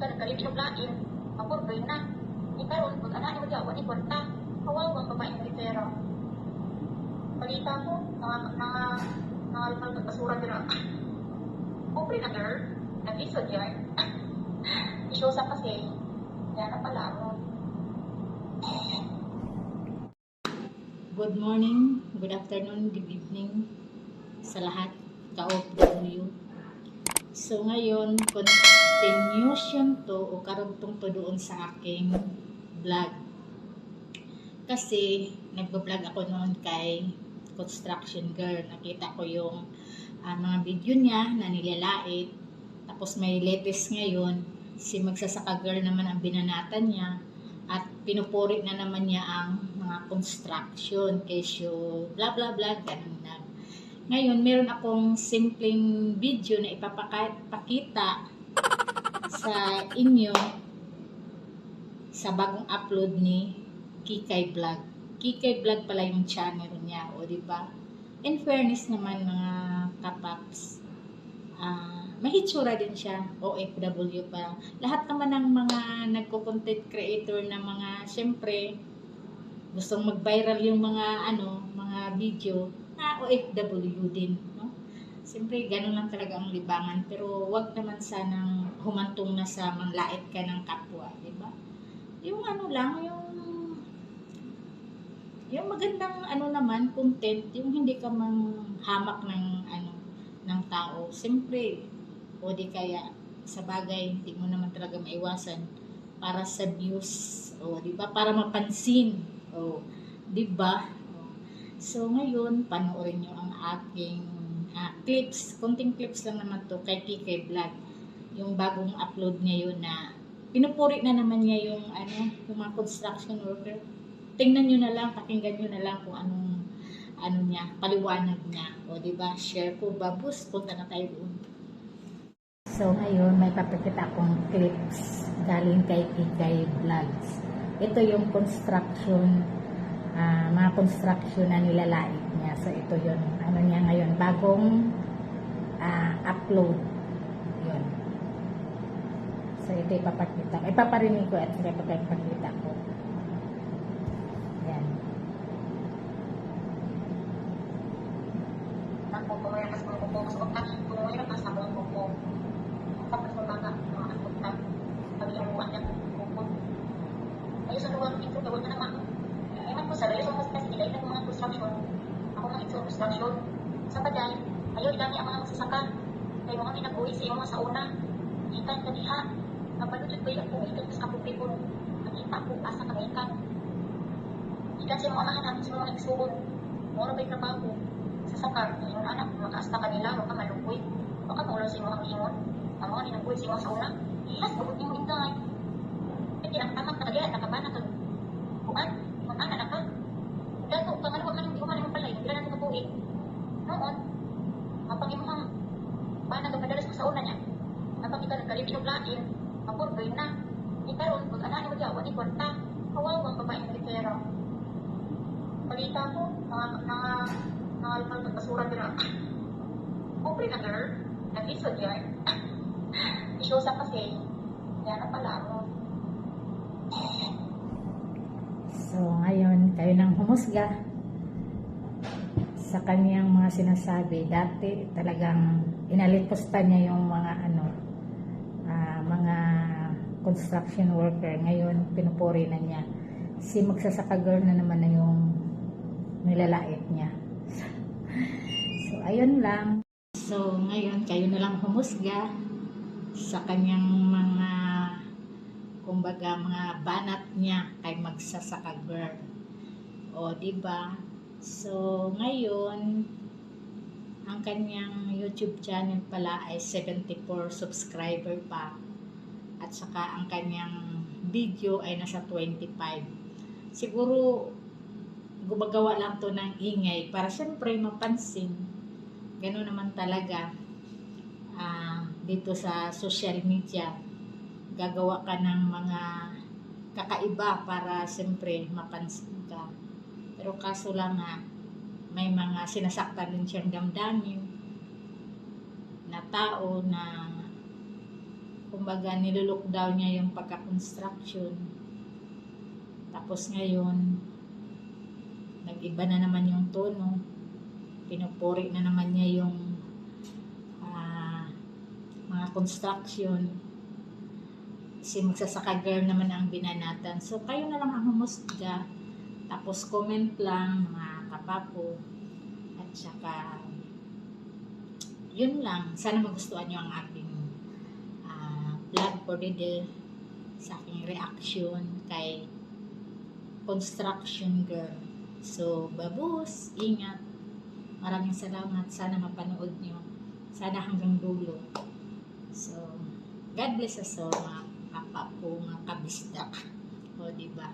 ka nagkaribinong lain, mapurdoy na. Ikaroon, kung anak mo diyawan, ikwarta. Kawawang babaeng rifera. Balita ko, nangalpal ng basura nila. Okay na girl, nag-isod yan. Isyosa kasi, yan na pala mo. Good morning, good afternoon, good evening sa lahat ka-OFW. So ngayon, continuation to o karugtong to doon sa aking vlog. Kasi nagbo-vlog ako noon kay Construction Girl. Nakita ko yung mga video niya na nilalait. Tapos may latest ngayon, si Magsasaka Girl naman ang binanatan niya. At pinupuri na naman niya ang mga construction, kesyo, bla bla bla, ganun na. Ngayon, meron akong simpleng video na ipapakita sa inyo sa bagong upload ni Kikay Vlog. Kikay Vlog pala yung channel niya, o diba? In fairness naman mga kapaps, may hitsura din siya, OFW pa. Lahat naman ng mga nagko-content creator na mga, syempre, gustong mag-viral yung mga, mga video, OFW din, no? Syempre, ganun lang talaga ang libangan. Pero, wag naman sanang humantong na sa manlait ka ng kapwa, diba? Yung yung magandang naman, content, yung hindi ka manghamak ng tao. Siyempre, o di kaya sa bagay, hindi mo naman talaga maiwasan para sa views, o di ba? Para mapansin, o di ba? So ngayon, panoorin niyo ang aking clips, konting clips lang naman to kay Kikay Vlog. Yung bagong upload niya yun na pinupuri na naman niya yung yung mga construction worker. Tingnan niyo na lang, pakinggan niyo na lang kung anong niya, paliwanag niya. O di ba? Share ko, babus, punta na tayo doon. So ngayon, may papakita akong clips galing kay Kikay Vlogs. Ito yung construction, mga construction na nilalait niya. So ito yung niya ngayon, bagong upload. Yun. So ito ipapakita ko. Ipaparinig ko at ipapakita ko. Yan. Ako, pumayas ko po. Mas pagkakas, pumayas ka sa mga po. Tapos mga nagpunta. Sabi ang buwan niya kukot. Ayun sa luwag ito, gawin na naman. Ewan ko sa layo sa hospital, nilay na mga construction. Ako mga ito construction. Sa paday, ayaw idami ang mga magsasaka. Kaya mga minabuhi sa iyo mga sa una. Ikan ka diha. Napalutot ko yung ikan sa kapupipon. Nakita ko asa kamikan. Ikan sa mga anak, sa mga nagsuhon. Mura ba'y trabaho. Sa sakar, yung anak, makaasta kanila, huwag ka malukoy. Huwag ka maulang sa mga ingon. Ang mga ninabuhi sa iyo sa una. Ihas, bakit yung intay. Eh, tinaktamak ka kaya, nakabana ka. Bukan, mag-ana na ka. Dato, pangalawa ka nang iuman yung palay, hindi na natin kabuhi. Noon, kapag yung mga bana nagpadalas ko sa una niya, kapag ikaw nagkaribinong lain, mapurdoy na. Ikaroon, kung anak mo diyawan, ikwarta. Kawawang babaeng rifera. Balita ko, nangalpal ng basura nila. Okay na girl, nag-isod yan. Isyosa kasi, yan na pala mo. So ngayon, kayo nang humusga sa kaniyang mga sinasabi. Dati talagang inalipusta niya yung mga mga construction worker. Ngayon, pinupuri na niya. Si Magsasaka Girl na naman na yung nilalait niya. So, ayun lang. So, ngayon, kayo na lang humusga sa kanyang mga, kumbaga, mga banat niya kay Magsasaka Girl. O, diba? So, ngayon, ang kanyang YouTube channel pala ay 74 subscriber pa. At saka ang kanyang video ay nasa 25. Siguro, gumagawa lang to ng ingay para syempre mapansin. Gano'n naman talaga dito sa social media. Gagawa ka ng mga kakaiba para syempre mapansin ka. Pero kaso lang may mga sinasaktan din siyang damdamin na tao na kumbaga nilolockdown niya yung pagka-construction. Tapos ngayon, nag-iba na naman yung tono. Pinupuri na naman niya yung mga construction. Si magsasaka girl naman ang binanatan. So, kayo na lang ang humusga. Tapos, comment lang, mga kapapo. At saka, yun lang. Sana magustuhan nyo ang aking vlog for the day sa aking reaction kay construction girl. So, babus, ingat. Maraming salamat. Sana mapanood nyo. Sana hanggang dulo. So, God bless us all, mga kapapo, mga kabisdak. O, diba?